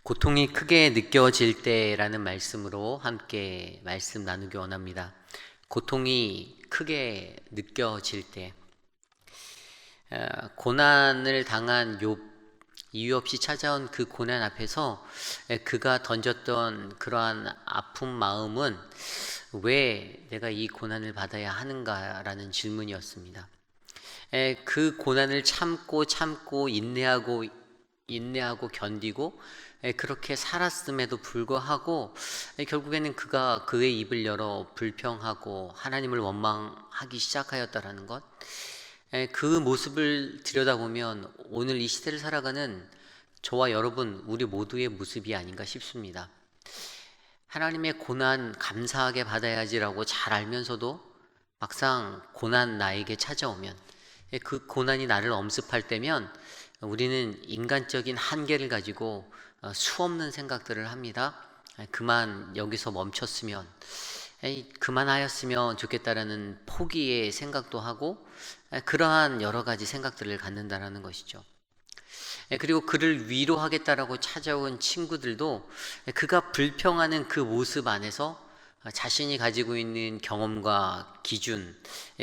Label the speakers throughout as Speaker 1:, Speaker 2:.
Speaker 1: 고통이 크게 느껴질 때라는 말씀으로 함께 말씀 나누기 원합니다. 고통이 크게 느껴질 때, 고난을 당한 욥, 이유 없이 찾아온 그 고난 앞에서 그가 던졌던 그러한 아픈 마음은 왜 내가 이 고난을 받아야 하는가라는 질문이었습니다. 그 고난을 참고 인내하고 견디고 그렇게 살았음에도 불구하고 결국에는 그가 그의 입을 열어 불평하고 하나님을 원망하기 시작하였다라는 것, 그 모습을 들여다보면 오늘 이 시대를 살아가는 저와 여러분, 우리 모두의 모습이 아닌가 싶습니다. 하나님의 고난 감사하게 받아야지라고 잘 알면서도 막상 고난 나에게 찾아오면, 그 고난이 나를 엄습할 때면 우리는 인간적인 한계를 가지고 수없는 생각들을 합니다. 그만 여기서 멈췄으면, 그만하였으면 좋겠다라는 포기의 생각도 하고, 그러한 여러 가지 생각들을 갖는다라는 것이죠. 그리고 그를 위로하겠다라고 찾아온 친구들도 그가 불평하는 그 모습 안에서 자신이 가지고 있는 경험과 기준,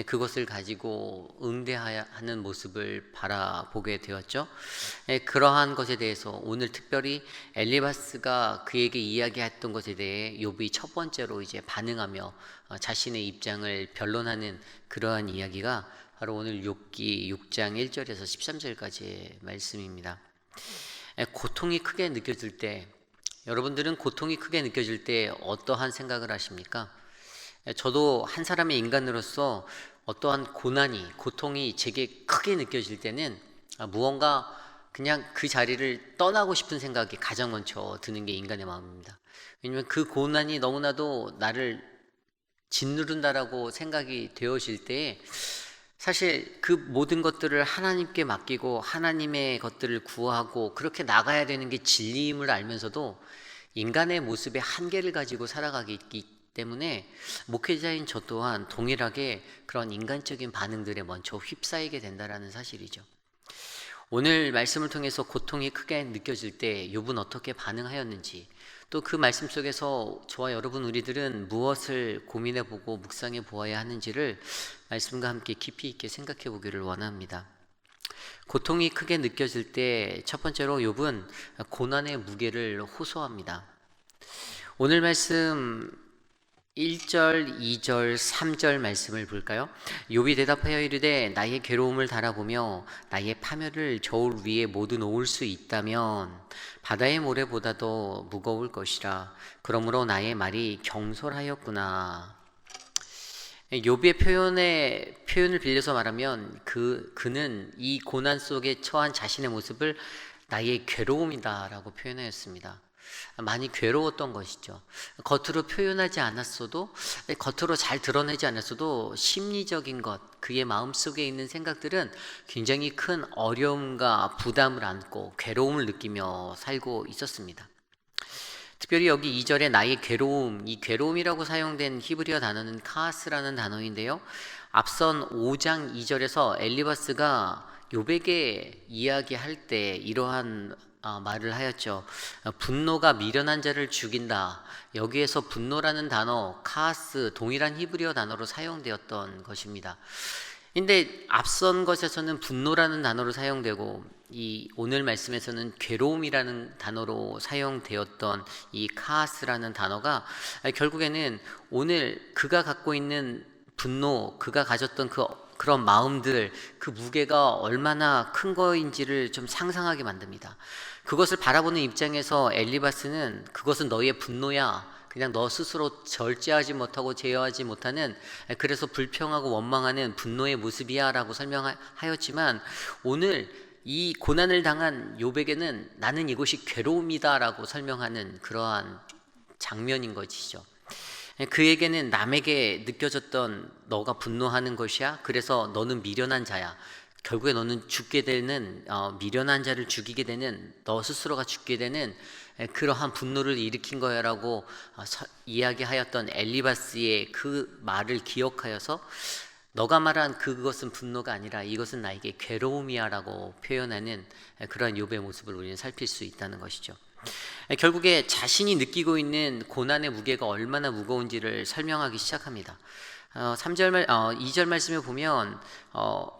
Speaker 1: 그것을 가지고 응대하는 모습을 바라보게 되었죠. 그러한 것에 대해서 오늘 특별히 엘리바스가 그에게 이야기했던 것에 대해 욥이 첫 번째로 이제 반응하며 자신의 입장을 변론하는 그러한 이야기가 바로 오늘 욥기 6장 1절에서 13절까지의 말씀입니다. 고통이 크게 느껴질 때, 여러분들은 고통이 크게 느껴질 때 어떠한 생각을 하십니까? 저도 한 사람의 인간으로서 어떠한 고통이 제게 크게 느껴질 때는 무언가 그냥 그 자리를 떠나고 싶은 생각이 가장 먼저 드는 게 인간의 마음입니다. 왜냐하면 그 고난이 너무나도 나를 짓누른다라고 생각이 되어질 때에 사실 그 모든 것들을 하나님께 맡기고 하나님의 것들을 구하고 그렇게 나가야 되는 게 진리임을 알면서도 인간의 모습의 한계를 가지고 살아가기 때문에 목회자인 저 또한 동일하게 그런 인간적인 반응들에 먼저 휩싸이게 된다는 사실이죠. 오늘 말씀을 통해서 고통이 크게 느껴질 때 욥은 어떻게 반응하였는지, 또 그 말씀 속에서 저와 여러분 우리들은 무엇을 고민해보고 묵상해 보아야 하는지를 말씀과 함께 깊이 있게 생각해 보기를 원합니다. 고통이 크게 느껴질 때 첫 번째로 욥은 고난의 무게를 호소합니다. 오늘 말씀 1절, 2절, 3절 말씀을 볼까요? 욥이 대답하여 이르되 나의 괴로움을 달아보며 나의 파멸을 저울 위에 모두 놓을 수 있다면 바다의 모래보다도 무거울 것이라. 그러므로 나의 말이 경솔하였구나. 욥의 표현을 빌려서 말하면 그는 이 고난 속에 처한 자신의 모습을 나의 괴로움이다라고 표현하였습니다. 많이 괴로웠던 것이죠. 겉으로 표현하지 않았어도, 겉으로 잘 드러내지 않았어도 심리적인 것, 그의 마음속에 있는 생각들은 굉장히 큰 어려움과 부담을 안고 괴로움을 느끼며 살고 있었습니다. 특별히 여기 2절에 나의 괴로움, 이 괴로움이라고 사용된 히브리어 단어는 카스라는 단어인데요, 앞선 5장 2절에서 엘리바스가 욥에게 이야기할 때 이러한 말을 하였죠. 분노가 미련한 자를 죽인다. 여기에서 분노라는 단어, 카스, 동일한 히브리어 단어로 사용되었던 것입니다. 근데 앞선 것에서는 분노라는 단어로 사용되고 이 오늘 말씀에서는 괴로움이라는 단어로 사용되었던 이 카스라는 단어가 결국에는 오늘 그가 갖고 있는 분노, 그가 가졌던 그런 마음들, 그 무게가 얼마나 큰 거인지를 좀 상상하게 만듭니다. 그것을 바라보는 입장에서 엘리바스는 그것은 너의 분노야, 그냥 너 스스로 절제하지 못하고 제어하지 못하는, 그래서 불평하고 원망하는 분노의 모습이야 라고 설명하였지만 오늘 이 고난을 당한 욥에게는 나는 이곳이 괴로움이다 라고 설명하는 그러한 장면인 것이죠. 그에게는 남에게 느껴졌던 너가 분노하는 것이야, 그래서 너는 미련한 자야, 결국에 너는 죽게 되는, 미련한 자를 죽이게 되는, 너 스스로가 죽게 되는 그러한 분노를 일으킨 거야 라고 이야기하였던 엘리바스의 그 말을 기억하여서 너가 말한 그것은 분노가 아니라 이것은 나에게 괴로움이야 라고 표현하는 그런 욥의 모습을 우리는 살필 수 있다는 것이죠. 결국에 자신이 느끼고 있는 고난의 무게가 얼마나 무거운지를 설명하기 시작합니다. 2절 말씀에 보면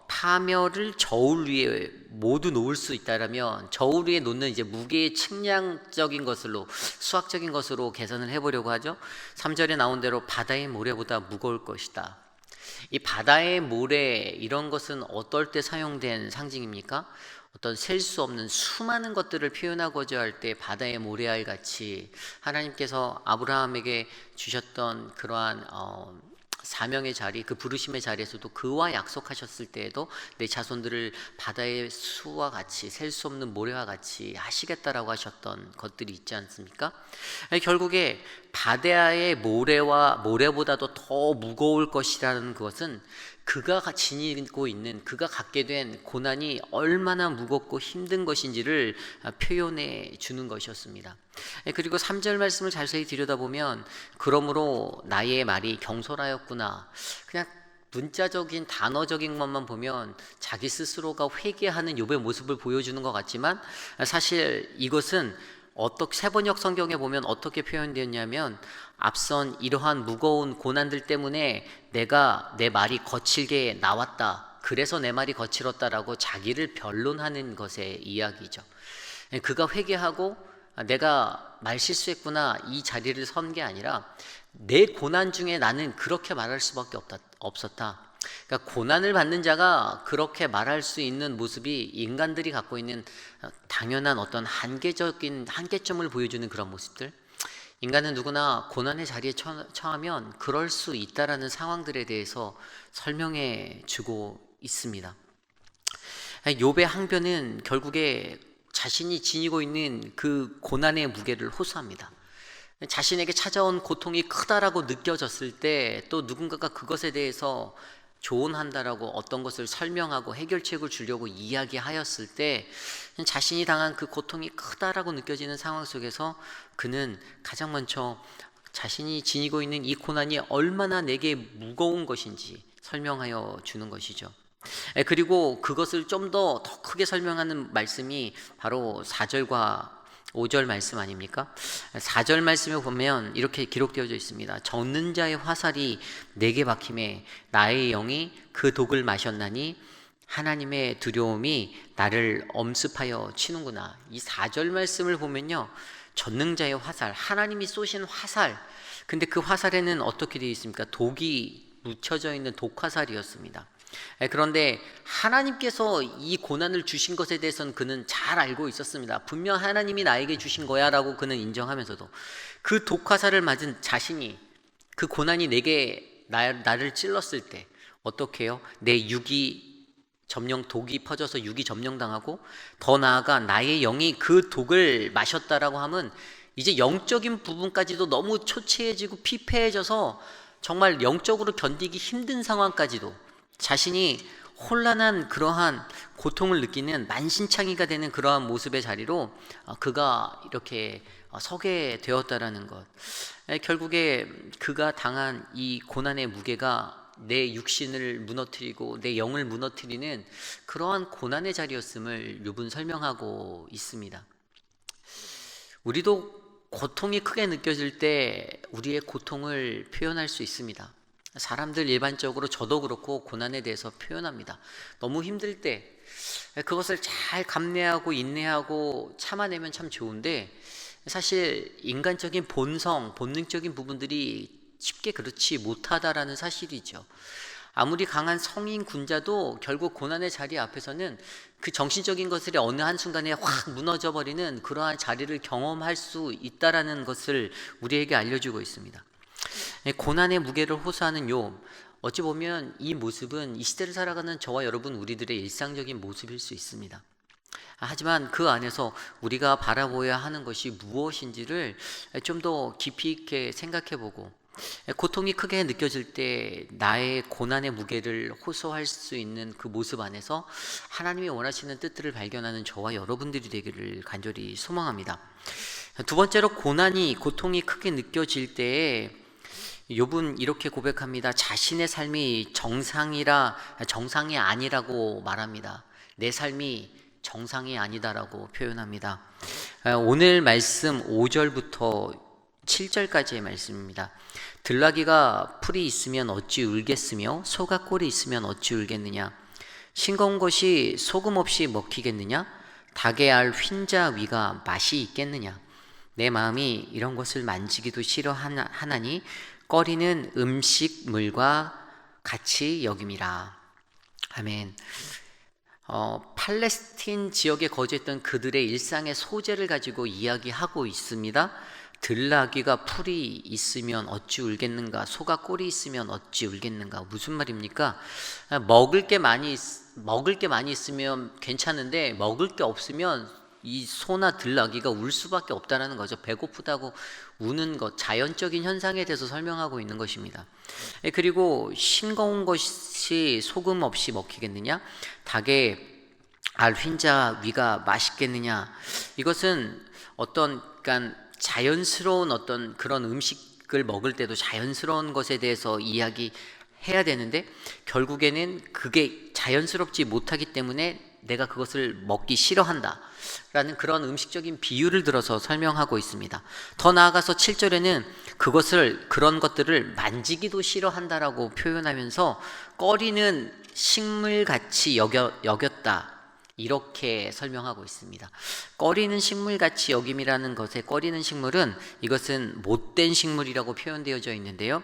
Speaker 1: 파멸을 저울 위에 모두 놓을 수 있다라면 저울 위에 놓는 이제 무게의 측량적인 것으로 수학적인 것으로 계산을 해보려고 하죠. 3절에 나온 대로 바다의 모래보다 무거울 것이다. 이 바다의 모래 이런 것은 어떨 때 사용된 상징입니까? 어떤 셀 수 없는 수많은 것들을 표현하고자 할 때 바다의 모래알 같이 하나님께서 아브라함에게 주셨던 그러한 사명의 자리, 그 부르심의 자리에서도 그와 약속하셨을 때에도 내 자손들을 바다의 수와 같이 셀 수 없는 모래와 같이 하시겠다라고 하셨던 것들이 있지 않습니까? 결국에 바다의 모래보다도 더 무거울 것이라는 것은 그가 지니고 있는, 그가 갖게 된 고난이 얼마나 무겁고 힘든 것인지를 표현해 주는 것이었습니다. 그리고 3절 말씀을 자세히 들여다보면 그러므로 나의 말이 경솔하였구나. 그냥 문자적인 단어적인 것만 보면 자기 스스로가 회개하는 욥의 모습을 보여주는 것 같지만 사실 이것은 세번역 성경에 보면 어떻게 표현되었냐면 앞선 이러한 무거운 고난들 때문에 내가 내 말이 거칠게 나왔다. 그래서 내 말이 거칠었다라고 자기를 변론하는 것의 이야기죠. 그가 회개하고 내가 말 실수했구나 이 자리를 선 게 아니라 내 고난 중에 나는 그렇게 말할 수밖에 없었다. 그러니까 고난을 받는 자가 그렇게 말할 수 있는 모습이 인간들이 갖고 있는 당연한 어떤 한계점을 보여주는 그런 모습들. 인간은 누구나 고난의 자리에 처하면 그럴 수 있다라는 상황들에 대해서 설명해 주고 있습니다. 욥의 항변은 결국에 자신이 지니고 있는 그 고난의 무게를 호소합니다. 자신에게 찾아온 고통이 크다라고 느껴졌을 때 또 누군가가 그것에 대해서 조언한다라고 어떤 것을 설명하고 해결책을 주려고 이야기하였을 때 자신이 당한 그 고통이 크다라고 느껴지는 상황 속에서 그는 가장 먼저 자신이 지니고 있는 이 고난이 얼마나 내게 무거운 것인지 설명하여 주는 것이죠. 그리고 그것을 좀 더 크게 설명하는 말씀이 바로 4절과 5절 말씀 아닙니까? 4절 말씀에 보면 이렇게 기록되어져 있습니다. 젖는 자의 화살이 내게 박힘에 나의 영이 그 독을 마셨나니 하나님의 두려움이 나를 엄습하여 치는구나. 이 4절 말씀을 보면요, 젖는 자의 화살, 하나님이 쏘신 화살. 근데 그 화살에는 어떻게 되어 있습니까? 독이 묻혀져 있는 독화살이었습니다. 그런데 하나님께서 이 고난을 주신 것에 대해서는 그는 잘 알고 있었습니다. 분명 하나님이 나에게 주신 거야 라고 그는 인정하면서도 그 독화살을 맞은 자신이, 그 고난이 나를 찔렀을 때 어떻게 해요? 내 독이 퍼져서 육이 점령당하고 더 나아가 나의 영이 그 독을 마셨다라고 하면 이제 영적인 부분까지도 너무 초췌해지고 피폐해져서 정말 영적으로 견디기 힘든 상황까지도 자신이 혼란한 그러한 고통을 느끼는 만신창이가 되는 그러한 모습의 자리로 그가 이렇게 서게 되었다라는 것. 결국에 그가 당한 이 고난의 무게가 내 육신을 무너뜨리고 내 영을 무너뜨리는 그러한 고난의 자리였음을 욥은 설명하고 있습니다. 우리도 고통이 크게 느껴질 때 우리의 고통을 표현할 수 있습니다. 사람들 일반적으로 저도 그렇고 고난에 대해서 표현합니다. 너무 힘들 때 그것을 잘 감내하고 인내하고 참아내면 참 좋은데 사실 인간적인 본능적인 부분들이 쉽게 그렇지 못하다라는 사실이죠. 아무리 강한 성인 군자도 결국 고난의 자리 앞에서는 그 정신적인 것들이 어느 한순간에 확 무너져버리는 그러한 자리를 경험할 수 있다라는 것을 우리에게 알려주고 있습니다. 고난의 무게를 호소하는 욥, 어찌 보면 이 모습은 이 시대를 살아가는 저와 여러분 우리들의 일상적인 모습일 수 있습니다. 하지만 그 안에서 우리가 바라보아야 하는 것이 무엇인지를 좀 더 깊이 있게 생각해보고 고통이 크게 느껴질 때 나의 고난의 무게를 호소할 수 있는 그 모습 안에서 하나님이 원하시는 뜻들을 발견하는 저와 여러분들이 되기를 간절히 소망합니다. 두 번째로 고통이 크게 느껴질 때에 욥은 이렇게 고백합니다. 자신의 삶이 정상이 아니라고 말합니다. 내 삶이 정상이 아니다라고 표현합니다. 오늘 말씀 5절부터 7절까지의 말씀입니다. 들나귀가 풀이 있으면 어찌 울겠으며 소가 꼴이 있으면 어찌 울겠느냐. 싱거운 것이 소금 없이 먹히겠느냐. 닭의 알 휜자 위가 맛이 있겠느냐. 내 마음이 이런 것을 만지기도 싫어하나니 꺼리는 음식물과 같이 여김이라. 아멘. 팔레스틴 지역에 거주했던 그들의 일상의 소재를 가지고 이야기하고 있습니다. 들나귀가 풀이 있으면 어찌 울겠는가, 소가 꼴이 있으면 어찌 울겠는가. 무슨 말입니까? 먹을 게 많이 있으면 괜찮은데 먹을 게 없으면 이 소나 들나귀가 울 수밖에 없다는 거죠. 배고프다고 우는 것, 자연적인 현상에 대해서 설명하고 있는 것입니다. 그리고 싱거운 것이 소금 없이 먹히겠느냐? 닭의 알 휜자 위가 맛있겠느냐? 이것은 그러니까 자연스러운 어떤 그런 음식을 먹을 때도 자연스러운 것에 대해서 이야기해야 되는데 결국에는 그게 자연스럽지 못하기 때문에 내가 그것을 먹기 싫어한다 라는 그런 음식적인 비유를 들어서 설명하고 있습니다. 더 나아가서 7절에는 그런 것들을 만지기도 싫어한다라고 표현하면서 꺼리는 식물같이 여겼다 이렇게 설명하고 있습니다. 꺼리는 식물같이 여김이라는 것에 꺼리는 식물은 이것은 못된 식물이라고 표현되어져 있는데요,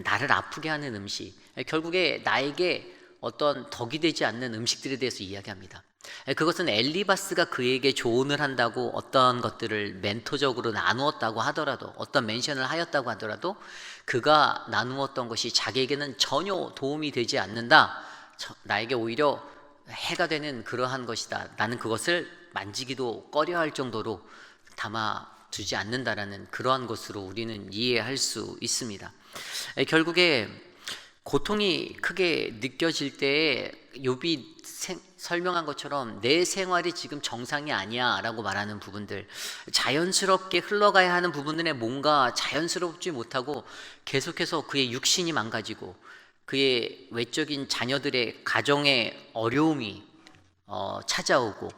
Speaker 1: 나를 아프게 하는 음식, 결국에 나에게 어떤 덕이 되지 않는 음식들에 대해서 이야기합니다. 그것은 엘리바스가 그에게 조언을 한다고 어떤 것들을 멘토적으로 나누었다고 하더라도, 어떤 멘션을 하였다고 하더라도 그가 나누었던 것이 자기에게는 전혀 도움이 되지 않는다, 나에게 오히려 해가 되는 그러한 것이다, 나는 그것을 만지기도 꺼려할 정도로 담아두지 않는다라는 그러한 것으로 우리는 이해할 수 있습니다. 결국에 고통이 크게 느껴질 때에 욥이 설명한 것처럼 내 생활이 지금 정상이 아니야 라고 말하는 부분들, 자연스럽게 흘러가야 하는 부분들에 뭔가 자연스럽지 못하고 계속해서 그의 육신이 망가지고 그의 외적인 자녀들의 가정의 어려움이 찾아오고,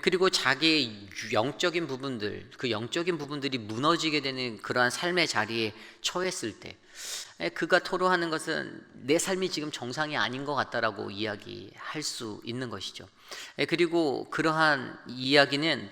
Speaker 1: 그리고 자기의 영적인 부분들, 그 영적인 부분들이 무너지게 되는 그러한 삶의 자리에 처했을 때 그가 토로하는 것은 내 삶이 지금 정상이 아닌 것 같다라고 이야기할 수 있는 것이죠. 그리고 그러한 이야기는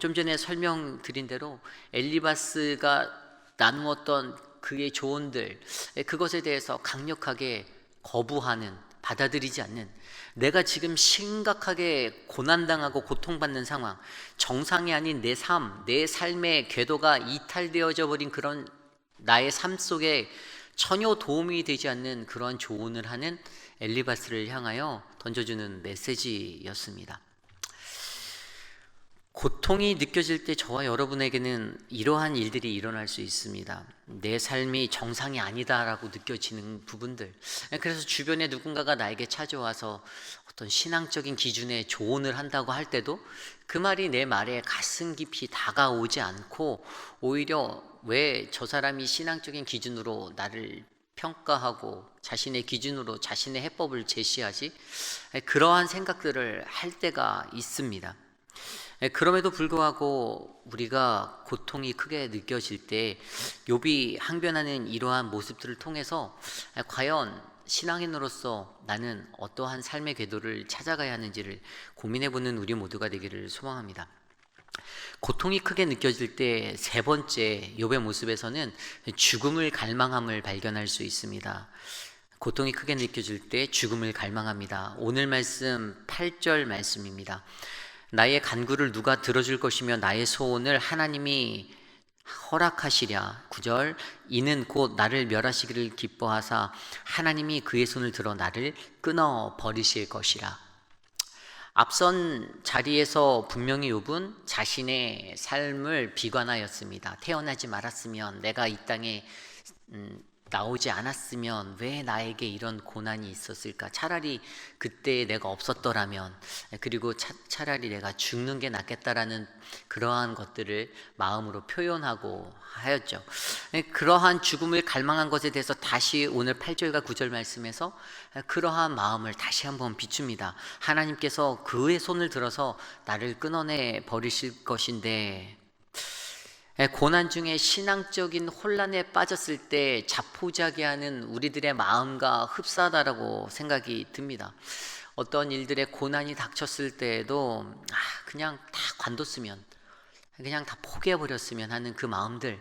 Speaker 1: 좀 전에 설명드린 대로 엘리바스가 나누었던 그의 조언들, 그것에 대해서 강력하게 거부하는, 받아들이지 않는, 내가 지금 심각하게 고난당하고 고통받는 상황, 정상이 아닌 내 삶의 궤도가 이탈되어져 버린 그런 나의 삶 속에 전혀 도움이 되지 않는 그런 조언을 하는 엘리바스를 향하여 던져주는 메시지였습니다. 고통이 느껴질 때 저와 여러분에게는 이러한 일들이 일어날 수 있습니다. 내 삶이 정상이 아니다라고 느껴지는 부분들, 그래서 주변에 누군가가 나에게 찾아와서 어떤 신앙적인 기준에 조언을 한다고 할 때도 그 말이 내 말에 가슴 깊이 다가오지 않고 오히려 왜 저 사람이 신앙적인 기준으로 나를 평가하고 자신의 기준으로 자신의 해법을 제시하지? 그러한 생각들을 할 때가 있습니다. 그럼에도 불구하고 우리가 고통이 크게 느껴질 때 욥이 항변하는 이러한 모습들을 통해서 과연 신앙인으로서 나는 어떠한 삶의 궤도를 찾아가야 하는지를 고민해보는 우리 모두가 되기를 소망합니다. 고통이 크게 느껴질 때 세 번째 욥의 모습에서는 죽음을 갈망함을 발견할 수 있습니다. 고통이 크게 느껴질 때 죽음을 갈망합니다. 오늘 말씀 8절 말씀입니다. 나의 간구를 누가 들어줄 것이며 나의 소원을 하나님이 허락하시랴. 9절, 이는 곧 나를 멸하시기를 기뻐하사 하나님이 그의 손을 들어 나를 끊어 버리실 것이라. 앞선 자리에서 분명히 욥은 자신의 삶을 비관하였습니다. 태어나지 말았으면, 내가 이 땅에 나오지 않았으면 왜 나에게 이런 고난이 있었을까? 차라리 그때 내가 없었더라면, 그리고 차라리 내가 죽는 게 낫겠다라는 그러한 것들을 마음으로 표현하고 하였죠. 그러한 죽음을 갈망한 것에 대해서 다시 오늘 8절과 9절 말씀에서 그러한 마음을 다시 한번 비춥니다. 하나님께서 그의 손을 들어서 나를 끊어내 버리실 것인데 고난 중에 신앙적인 혼란에 빠졌을 때 자포자기하는 우리들의 마음과 흡사하다라고 생각이 듭니다. 어떤 일들의 고난이 닥쳤을 때에도 그냥 다 관뒀으면, 그냥 다 포기해버렸으면 하는 그 마음들,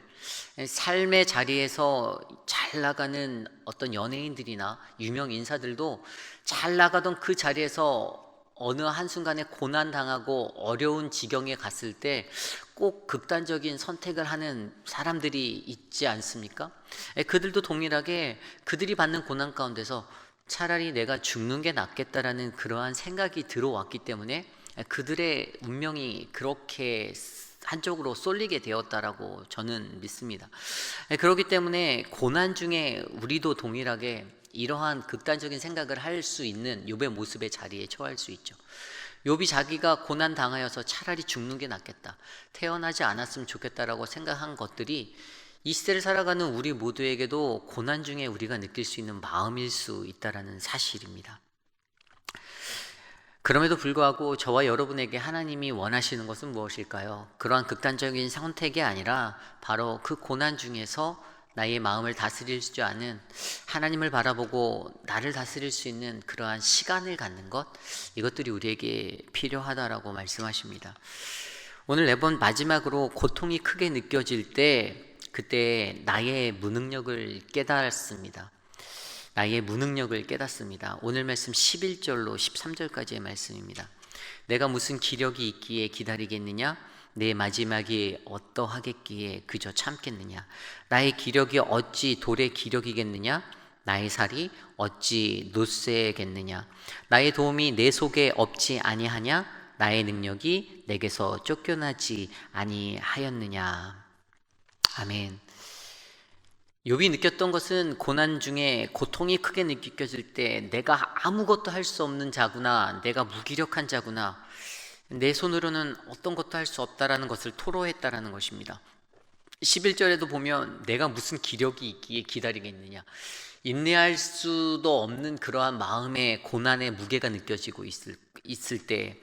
Speaker 1: 삶의 자리에서 잘 나가는 어떤 연예인들이나 유명 인사들도 잘 나가던 그 자리에서 어느 한순간에 고난당하고 어려운 지경에 갔을 때 꼭 극단적인 선택을 하는 사람들이 있지 않습니까? 그들도 동일하게 그들이 받는 고난 가운데서 차라리 내가 죽는 게 낫겠다라는 그러한 생각이 들어왔기 때문에 그들의 운명이 그렇게 한쪽으로 쏠리게 되었다라고 저는 믿습니다. 그렇기 때문에 고난 중에 우리도 동일하게 이러한 극단적인 생각을 할 수 있는 욥의 모습의 자리에 처할 수 있죠. 욥이 자기가 고난 당하여서 차라리 죽는 게 낫겠다, 태어나지 않았으면 좋겠다라고 생각한 것들이 이 시대를 살아가는 우리 모두에게도 고난 중에 우리가 느낄 수 있는 마음일 수 있다라는 사실입니다. 그럼에도 불구하고 저와 여러분에게 하나님이 원하시는 것은 무엇일까요? 그러한 극단적인 선택이 아니라 바로 그 고난 중에서 나의 마음을 다스릴 줄 아는, 하나님을 바라보고 나를 다스릴 수 있는 그러한 시간을 갖는 것, 이것들이 우리에게 필요하다라고 말씀하십니다. 오늘 매번 마지막으로 고통이 크게 느껴질 때, 그때 나의 무능력을 깨달았습니다. 나의 무능력을 깨닫습니다. 오늘 말씀 11절로 13절까지의 말씀입니다. 내가 무슨 기력이 있기에 기다리겠느냐? 내 마지막이 어떠하겠기에 그저 참겠느냐? 나의 기력이 어찌 돌의 기력이겠느냐? 나의 살이 어찌 놋새겠느냐? 나의 도움이 내 속에 없지 아니하냐? 나의 능력이 내게서 쫓겨나지 아니하였느냐? 아멘. 욥이 느꼈던 것은 고난 중에 고통이 크게 느껴질 때 내가 아무것도 할 수 없는 자구나, 내가 무기력한 자구나, 내 손으로는 어떤 것도 할 수 없다라는 것을 토로했다라는 것입니다. 11절에도 보면 내가 무슨 기력이 있기에 기다리겠느냐, 인내할 수도 없는 그러한 마음의 고난의 무게가 느껴지고 있을 때,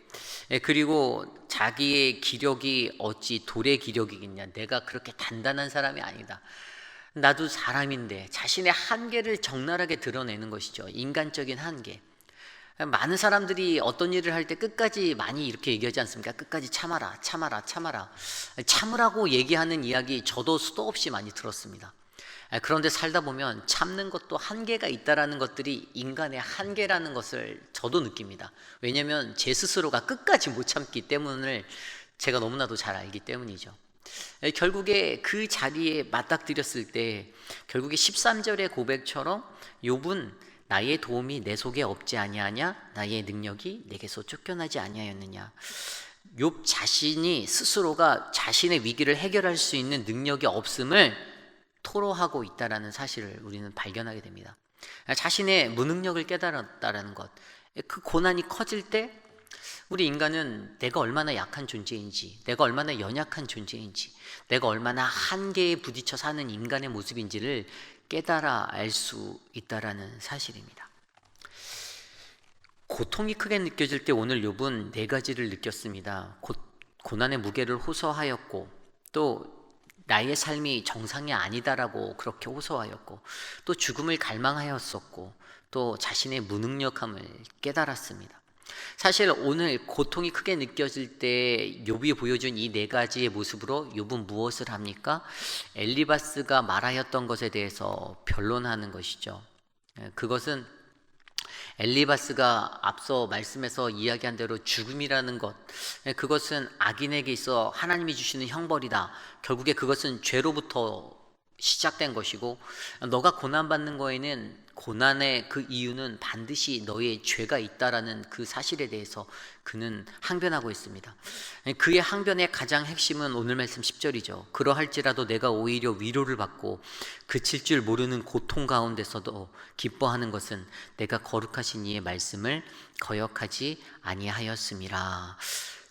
Speaker 1: 그리고 자기의 기력이 어찌 돌의 기력이겠냐, 내가 그렇게 단단한 사람이 아니다, 나도 사람인데, 자신의 한계를 적나라하게 드러내는 것이죠. 인간적인 한계. 많은 사람들이 어떤 일을 할 때 끝까지 많이 이렇게 얘기하지 않습니까? 끝까지 참아라, 참아라, 참아라. 참으라고 얘기하는 이야기 저도 수도 없이 많이 들었습니다. 그런데 살다 보면 참는 것도 한계가 있다라는 것들이 인간의 한계라는 것을 저도 느낍니다. 왜냐하면 제 스스로가 끝까지 못 참기 때문을 제가 너무나도 잘 알기 때문이죠. 결국에 그 자리에 맞닥뜨렸을 때 결국에 13절의 고백처럼 욥은 나의 도움이 내 속에 없지 아니하냐? 나의 능력이 내게서 쫓겨나지 아니하였느냐? 욥 자신이 스스로가 자신의 위기를 해결할 수 있는 능력이 없음을 토로하고 있다라는 사실을 우리는 발견하게 됩니다. 자신의 무능력을 깨달았다라는 것. 그 고난이 커질 때 우리 인간은 내가 얼마나 약한 존재인지, 내가 얼마나 연약한 존재인지, 내가 얼마나 한계에 부딪혀 사는 인간의 모습인지를 깨달아 알 수 있다라는 사실입니다. 고통이 크게 느껴질 때 오늘 욥은 네 가지를 느꼈습니다. 고난의 무게를 호소하였고, 또 나의 삶이 정상이 아니다라고 그렇게 호소하였고, 또 죽음을 갈망하였었고, 또 자신의 무능력함을 깨달았습니다. 사실 오늘 고통이 크게 느껴질 때 욥이 보여준 이 네 가지의 모습으로 욥은 무엇을 합니까? 엘리바스가 말하였던 것에 대해서 변론하는 것이죠. 그것은 엘리바스가 앞서 말씀에서 이야기한 대로 죽음이라는 것, 그것은 악인에게 있어 하나님이 주시는 형벌이다. 결국에 그것은 죄로부터 시작된 것이고, 너가 고난받는 거에는 고난의 그 이유는 반드시 너의 죄가 있다라는 그 사실에 대해서 그는 항변하고 있습니다. 그의 항변의 가장 핵심은 오늘 말씀 10절이죠. 그러할지라도 내가 오히려 위로를 받고 그칠 줄 모르는 고통 가운데서도 기뻐하는 것은 내가 거룩하신 이의 말씀을 거역하지 아니하였음이라.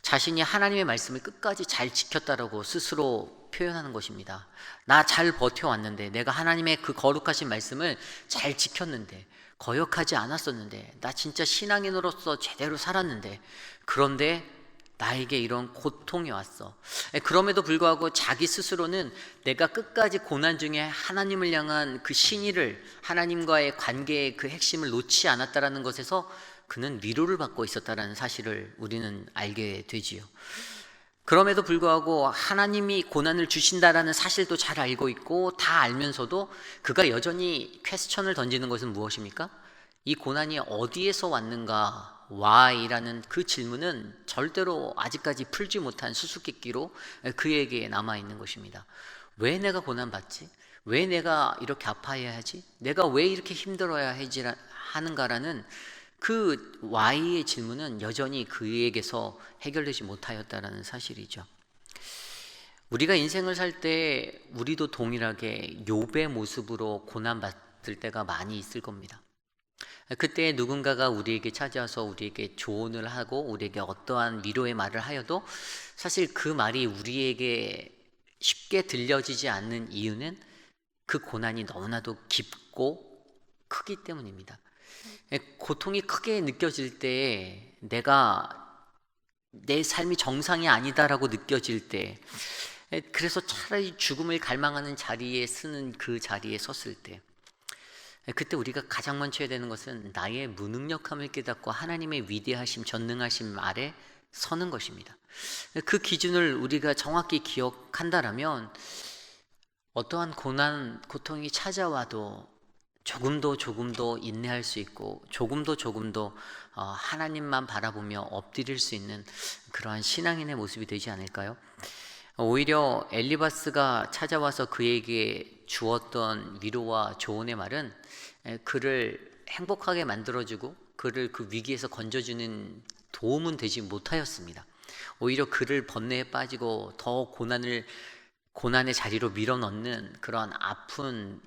Speaker 1: 자신이 하나님의 말씀을 끝까지 잘 지켰다라고 스스로 표현하는 것입니다. 나 잘 버텨왔는데, 내가 하나님의 그 거룩하신 말씀을 잘 지켰는데, 거역하지 않았었는데, 나 진짜 신앙인으로서 제대로 살았는데, 그런데 나에게 이런 고통이 왔어. 그럼에도 불구하고 자기 스스로는 내가 끝까지 고난 중에 하나님을 향한 그 신의를, 하나님과의 관계의 그 핵심을 놓지 않았다라는 것에서 그는 위로를 받고 있었다라는 사실을 우리는 알게 되지요. 그럼에도 불구하고 하나님이 고난을 주신다라는 사실도 잘 알고 있고 다 알면서도 그가 여전히 퀘스천을 던지는 것은 무엇입니까? 이 고난이 어디에서 왔는가? why라는 그 질문은 절대로 아직까지 풀지 못한 수수께끼로 그에게 남아있는 것입니다. 왜 내가 고난받지? 왜 내가 이렇게 아파해야 하지? 내가 왜 이렇게 힘들어야 하는가라는 그 why의 질문은 여전히 그에게서 해결되지 못하였다는 사실이죠. 우리가 인생을 살 때 우리도 동일하게 욥의 모습으로 고난받을 때가 많이 있을 겁니다. 그때 누군가가 우리에게 찾아와서 우리에게 조언을 하고 우리에게 어떠한 위로의 말을 하여도 사실 그 말이 우리에게 쉽게 들려지지 않는 이유는 그 고난이 너무나도 깊고 크기 때문입니다. 고통이 크게 느껴질 때, 내가 내 삶이 정상이 아니다라고 느껴질 때, 그래서 차라리 죽음을 갈망하는 자리에 쓰는 그 자리에 섰을 때, 그때 우리가 가장 먼저 해야 되는 것은 나의 무능력함을 깨닫고 하나님의 위대하심, 전능하심 아래 서는 것입니다. 그 기준을 우리가 정확히 기억한다라면 어떠한 고난, 고통이 찾아와도 조금 더 인내할 수 있고 조금 더 하나님만 바라보며 엎드릴 수 있는 그러한 신앙인의 모습이 되지 않을까요? 오히려 엘리바스가 찾아와서 그에게 주었던 위로와 조언의 말은 그를 행복하게 만들어주고 그를 그 위기에서 건져주는 도움은 되지 못하였습니다. 오히려 그를 번뇌에 빠지고 더 고난의 자리로 밀어넣는 그러한 아픈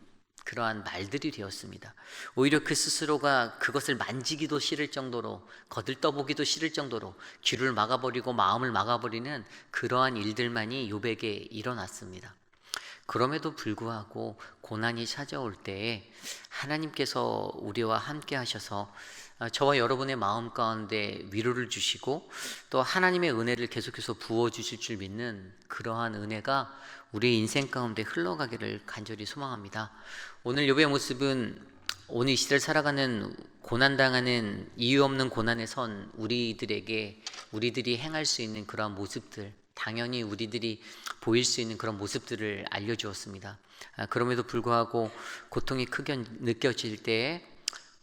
Speaker 1: 그러한 말들이 되었습니다. 오히려 그 스스로가 그것을 만지기도 싫을 정도로, 거들떠보기도 싫을 정도로 귀를 막아버리고 마음을 막아버리는 그러한 일들만이 욥에게 일어났습니다. 그럼에도 불구하고 고난이 찾아올 때에 하나님께서 우리와 함께 하셔서 저와 여러분의 마음 가운데 위로를 주시고 또 하나님의 은혜를 계속해서 부어주실 줄 믿는 그러한 은혜가 우리의 인생 가운데 흘러가기를 간절히 소망합니다. 오늘 욥의 모습은 오늘 이 시대를 살아가는 고난당하는 이유 없는 고난에 선 우리들이 행할 수 있는 그러한 모습들, 당연히 우리들이 보일 수 있는 그런 모습들을 알려주었습니다. 그럼에도 불구하고 고통이 크게 느껴질 때에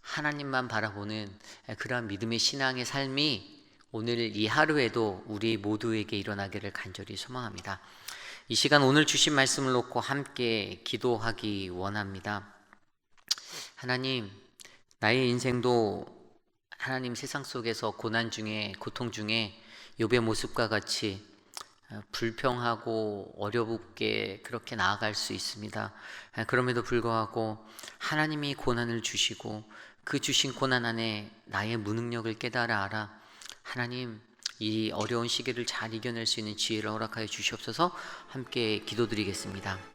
Speaker 1: 하나님만 바라보는 그러한 믿음의 신앙의 삶이 오늘 이 하루에도 우리 모두에게 일어나기를 간절히 소망합니다. 이 시간 오늘 주신 말씀을 놓고 함께 기도하기 원합니다. 하나님, 나의 인생도 하나님 세상 속에서 고난 중에, 고통 중에 욥의 모습과 같이 불평하고 어렵게 그렇게 나아갈 수 있습니다. 그럼에도 불구하고 하나님이 고난을 주시고 그 주신 고난 안에 나의 무능력을 깨달아 알아 하나님 이 어려운 시기를 잘 이겨낼 수 있는 지혜를 허락하여 주시옵소서. 함께 기도드리겠습니다.